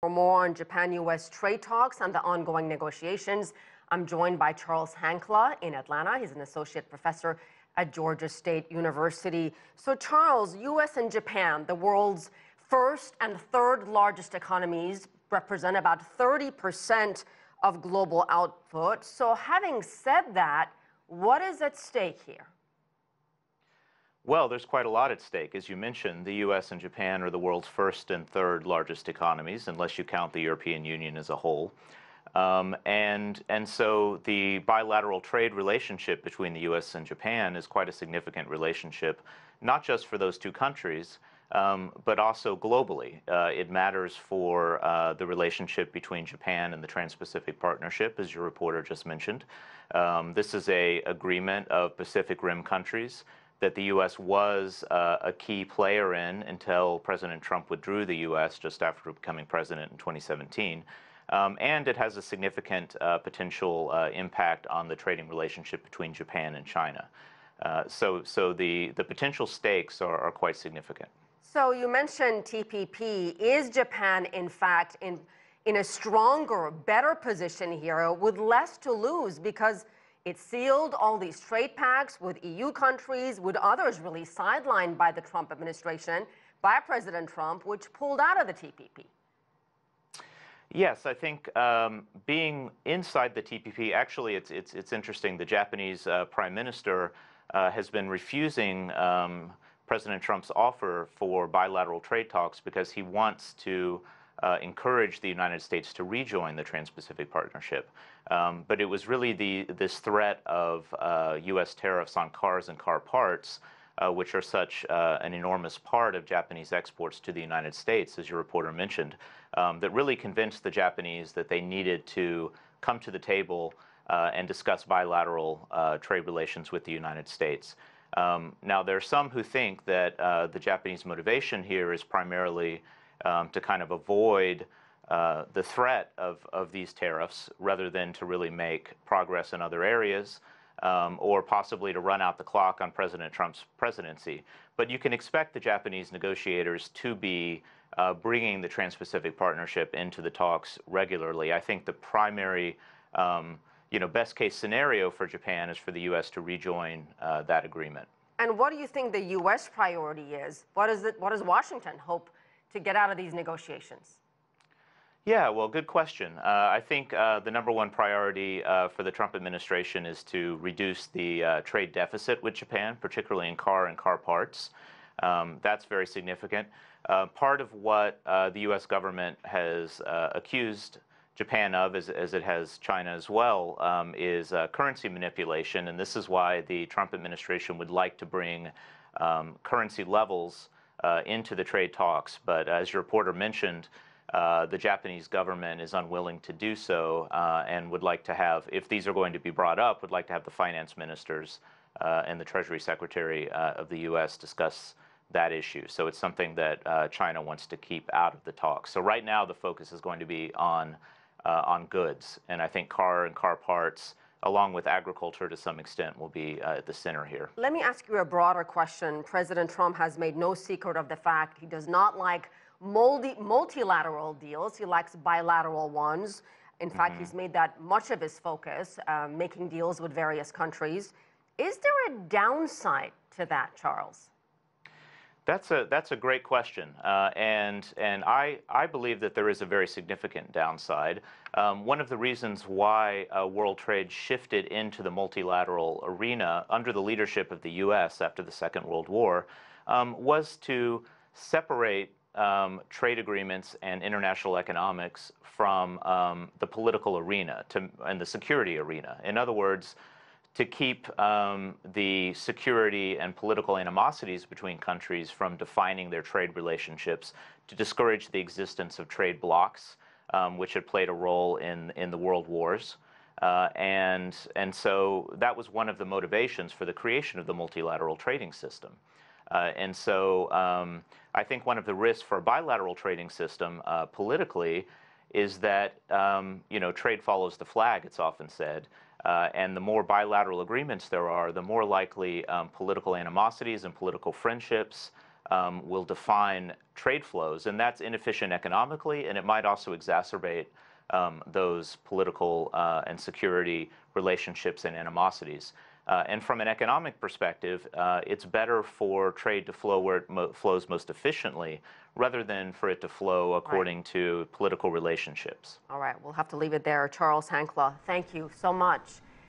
For more on Japan-U.S. trade talks and the ongoing negotiations, I'm joined by Charles Hankla in Atlanta. He's an associate professor at Georgia State University. So Charles, U.S. and Japan, the world's first and third largest economies, represent about 30% of global output. So having said that, what is at stake here? Well, there's quite a lot at stake. As you mentioned, the U.S. and Japan are the world's first and third largest economies, unless you count the European Union as a whole. And so the bilateral trade relationship between the U.S. and Japan is quite a significant relationship, not just for those two countries, but also globally. It matters for the relationship between Japan and the Trans-Pacific Partnership, as your reporter just mentioned. This is an agreement of Pacific Rim countries that the U.S. was a key player in until President Trump withdrew the U.S. just after becoming president in 2017. And it has a significant potential impact on the trading relationship between Japan and China. So the potential stakes are quite significant. So you mentioned TPP. Is Japan, in fact, in a stronger, better position here with less to lose because it sealed all these trade pacts with EU countries, with others really sidelined by the Trump administration, by President Trump, which pulled out of the TPP? Yes, I think being inside the TPP, actually, it's interesting. The Japanese Prime Minister has been refusing President Trump's offer for bilateral trade talks because he wants to encourage the United States to rejoin the Trans-Pacific Partnership. But it was really this threat of U.S. tariffs on cars and car parts, which are such an enormous part of Japanese exports to the United States, as your reporter mentioned, that really convinced the Japanese that they needed to come to the table and discuss bilateral trade relations with the United States. Now, there are some who think that the Japanese motivation here is primarily to kind of avoid the threat of these tariffs rather than to really make progress in other areas or possibly to run out the clock on President Trump's presidency. But you can expect the Japanese negotiators to be bringing the Trans-Pacific Partnership into the talks regularly. I think the primary best case scenario for Japan is for the U.S. to rejoin that agreement. And what do you think the U.S. priority is? What does Washington hope to get out of these negotiations? Yeah, well, good question. I think the number one priority for the Trump administration is to reduce the trade deficit with Japan, particularly in car and car parts. That's very significant. Part of what the U.S. government has accused Japan of, as it has China as well, is currency manipulation. And this is why the Trump administration would like to bring currency levels into the trade talks. But as your reporter mentioned, the Japanese government is unwilling to do so and would like to have, if these are going to be brought up, would like to have the finance ministers and the Treasury Secretary of the U.S. discuss that issue. So it's something that China wants to keep out of the talks. So right now the focus is going to be on goods. And I think car and car parts, along with agriculture to some extent, will be at the center here. Let me ask you a broader question. President Trump has made no secret of the fact he does not like multilateral deals. He likes bilateral ones. In fact, he's made that much of his focus, making deals with various countries. Is there a downside to that, Charles? That's a great question, and I believe that there is a very significant downside. One of the reasons why world trade shifted into the multilateral arena under the leadership of the U.S. after the Second World War was to separate trade agreements and international economics from the political arena and the security arena. In other words, to keep the security and political animosities between countries from defining their trade relationships, to discourage the existence of trade blocs, which had played a role in the world wars. And so that was one of the motivations for the creation of the multilateral trading system. And so I think one of the risks for a bilateral trading system politically is that trade follows the flag, it's often said. And the more bilateral agreements there are, the more likely political animosities and political friendships will define trade flows, and that's inefficient economically, and it might also exacerbate those political and security relationships and animosities. And from an economic perspective, it's better for trade to flow where it flows most efficiently rather than for it to flow according to political relationships. All right, we'll have to leave it there. Charles Hankla, thank you so much.